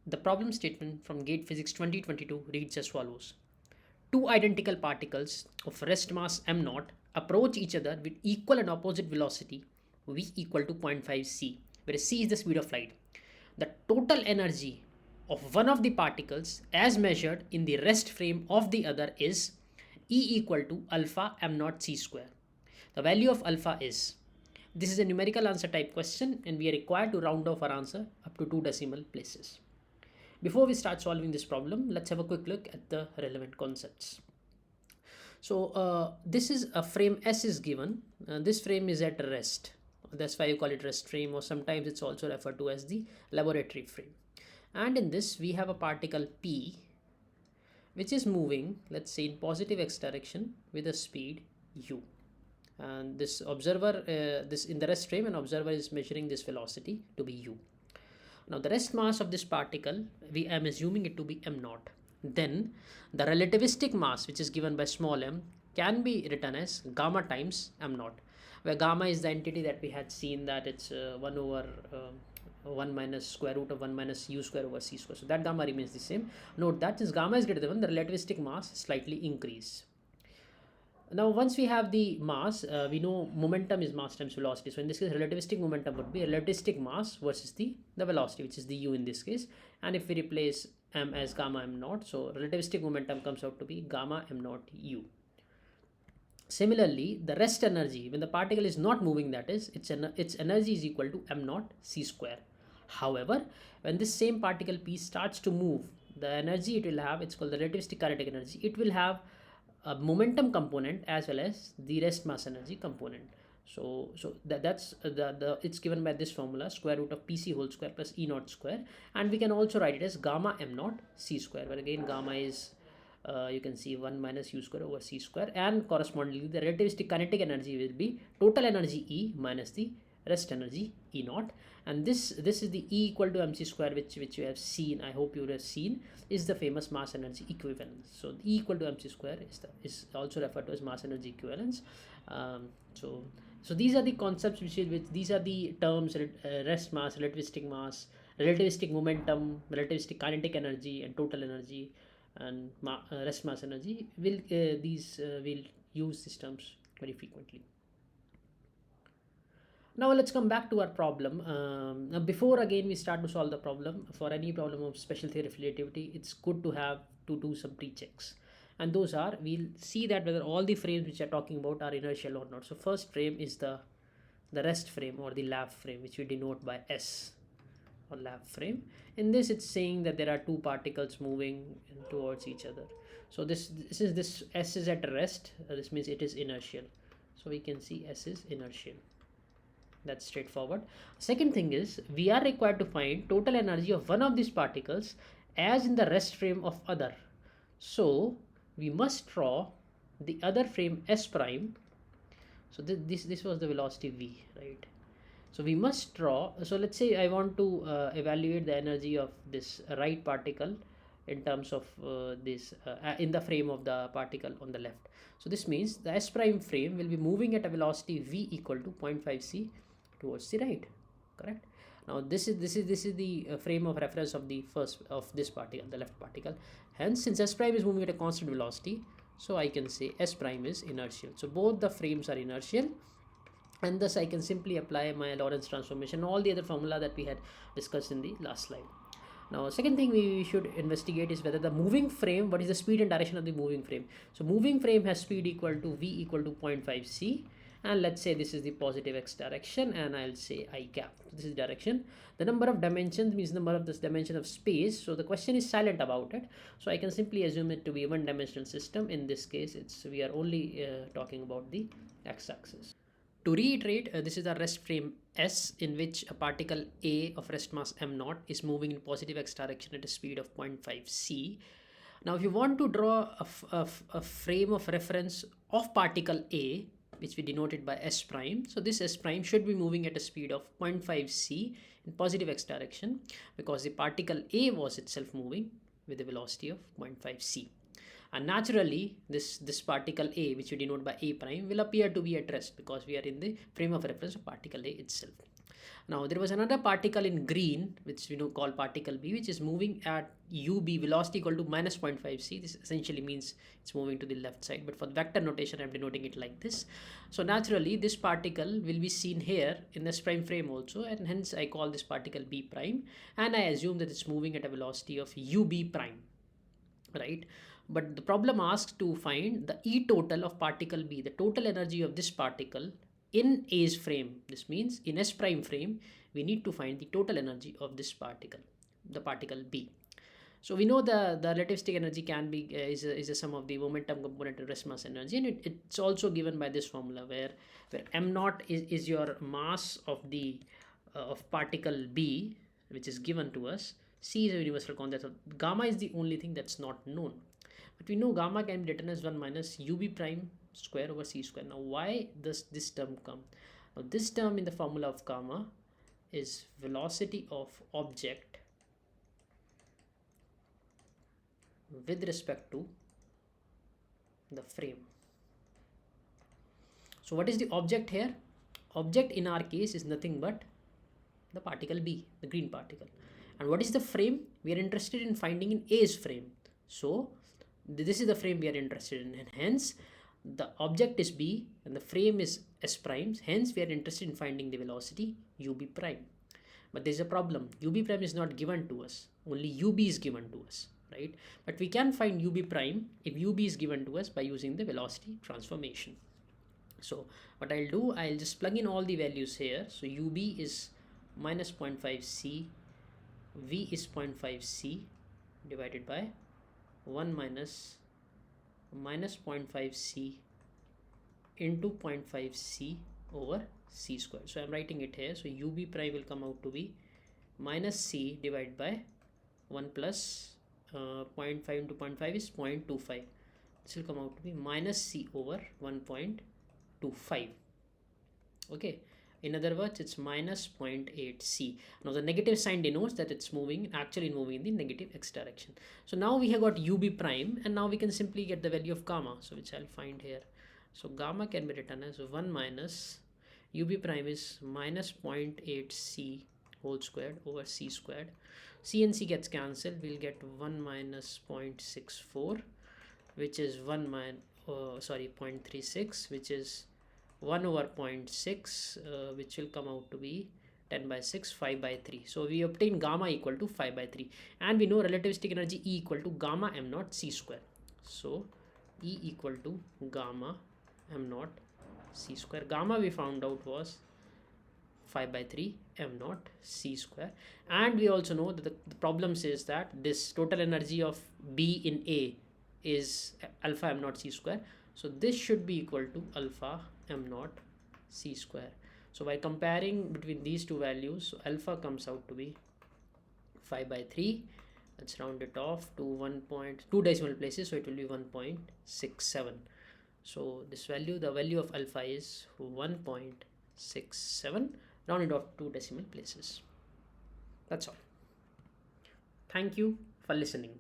The problem statement from GATE Physics 2022 reads as follows. Two identical particles of rest mass m0 approach each other with equal and opposite velocity v equal to 0.5 c, where c is the speed of light. The total energy of one of the particles as measured in the rest frame of the other is E equal to alpha m0 c square. The value of alpha is. This is a numerical answer type question and we are required to round off our answer up to 2 decimal places. Before we start solving this problem, let's have a quick look at the relevant concepts. So this is a frame S is given. This frame is at rest. That's why you call it rest frame, or sometimes it's also referred to as the laboratory frame. And in this we have a particle P which is moving, let's say, in positive x direction with a speed u. And this observer, this in the rest frame, an observer is measuring this velocity to be u. Now the rest mass of this particle, I am assuming it to be m0. Then the relativistic mass, which is given by small m, can be written as gamma times m0, where gamma is the entity that we had seen, that it's 1 over 1 minus square root of 1 minus u square over c square. So that gamma remains the same. Note that since gamma is greater than 1, the relativistic mass slightly increase. Now once we have the mass, we know momentum is mass times velocity. So in this case, relativistic momentum would be relativistic mass versus the velocity, which is the u in this case. And if we replace m as gamma m0, so relativistic momentum comes out to be gamma m0 u. Similarly, the rest energy, when the particle is not moving, that is, its energy is equal to m0 c square. However, when this same particle P starts to move, the energy it will have, it's called the relativistic kinetic energy, it will have a momentum component as well as the rest mass energy component. So that's it's given by this formula, square root of Pc whole square plus E naught square, and we can also write it as gamma m naught c square, where again gamma is you can see 1 minus u square over c square, and correspondingly the relativistic kinetic energy will be total energy E minus the rest energy E naught. And this is the E equal to mc square, which you have seen, I hope you have seen, is the famous mass energy equivalence. So E equal to mc square is also referred to as mass energy equivalence. So these are the concepts which these are the terms: rest mass, relativistic mass, relativistic momentum, relativistic kinetic energy, and total energy, and rest mass energy. We'll use these terms very frequently. Now let's come back to our problem. Now before again we start to solve the problem, for any problem of special theory of relativity, it's good to do some pre-checks. And those are, we'll see that whether all the frames which are talking about are inertial or not. So first frame is the rest frame or the lab frame, which we denote by S, or lab frame. In this it's saying that there are two particles moving towards each other. So this S is at rest. This means it is inertial. So we can see S is inertial. That's straightforward. Second thing is, we are required to find total energy of one of these particles as in the rest frame of other. So we must draw the other frame S prime. So this was the velocity v, right? So we must draw, so let's say I want to evaluate the energy of this right particle in terms of this in the frame of the particle on the left. So this means the S prime frame will be moving at a velocity v equal to 0.5 c towards the right, correct? Now this is the frame of reference of the first of this particle, the left particle. Hence, since S prime is moving at a constant velocity, so I can say S prime is inertial. So both the frames are inertial, and thus I can simply apply my Lorentz transformation, all the other formula that we had discussed in the last slide. Now second thing we should investigate is whether the moving frame, what is the speed and direction of the moving frame. So moving frame has speed equal to v equal to 0.5 c, and let's say this is the positive x direction, and I'll say I cap. This is direction. The number of dimensions means number of this dimension of space. So the question is silent about it. So I can simply assume it to be a one-dimensional system. In this case, we are only talking about the x-axis. To reiterate, this is a rest frame S in which a particle A of rest mass m0 is moving in positive x direction at a speed of 0.5 c. Now if you want to draw a frame of reference of particle A, which we denoted by S prime, so this S prime should be moving at a speed of 0.5 c in positive x direction, because the particle A was itself moving with a velocity of 0.5 c. And naturally this particle A, which we denote by A prime, will appear to be at rest because we are in the frame of reference of particle A itself. Now there was another particle in green, which we know called particle B, which is moving at ub velocity equal to minus 0.5 c. This essentially means it's moving to the left side, but for the vector notation I'm denoting it like this. So naturally this particle will be seen here in this prime frame also, and hence I call this particle B prime, and I assume that it's moving at a velocity of ub prime, right? But the problem asks to find the E total of particle B, the total energy of this particle in A's frame. This means in S prime frame, we need to find the total energy of this particle, the particle B. So we know the relativistic energy can be is a sum of the momentum component and rest mass energy, and it's also given by this formula where m naught is your mass of the of particle B, which is given to us. C is a universal constant. So gamma is the only thing that's not known. But we know gamma can be written as 1 minus ub prime square over c square. Now why does this term come? Now this term in the formula of gamma is velocity of object with respect to the frame. So what is the object here? Object in our case is nothing but the particle B, the green particle. And what is the frame? We are interested in finding in A's frame. So this is the frame we are interested in, and hence the object is B and the frame is S primes. Hence we are interested in finding the velocity ub prime. But there is a problem. Ub prime is not given to us. Only ub is given to us, right? But we can find ub prime if ub is given to us by using the velocity transformation. So what I'll do, I'll just plug in all the values here. So ub is minus 0.5 c, v is 0.5 c divided by 1 minus 0.5 c into 0.5 c over c square. So I'm writing it here. So ub prime will come out to be minus c divided by 1 plus 0.5 into 0.5 is 0.25. This will come out to be minus c over 1.25. Okay. In other words, it's minus 0.8 c. Now the negative sign denotes that it's actually moving in the negative x direction. So now we have got ub prime, and now we can simply get the value of gamma, so which I'll find here. So gamma can be written as 1 minus ub prime is minus 0.8 c whole squared over c squared. C and c gets cancelled. We'll get 1 minus 0.64, which is 0.36, which is 1 over 0.6, which will come out to be 10 by 6, 5 by 3. So we obtain gamma equal to 5 by 3. And we know relativistic energy E equal to gamma m naught c square. So E equal to gamma m naught c square. Gamma we found out was 5 by 3 m naught c square. And we also know that the problem says that this total energy of B in A is alpha m naught c square. So this should be equal to alpha m naught c square. So by comparing between these two values, so alpha comes out to be 5 by 3. Let's round it off to 1.2 decimal places, so it will be 1.67. So this value, the value of alpha is 1.67, round it off 2 decimal places. That's all. Thank you for listening.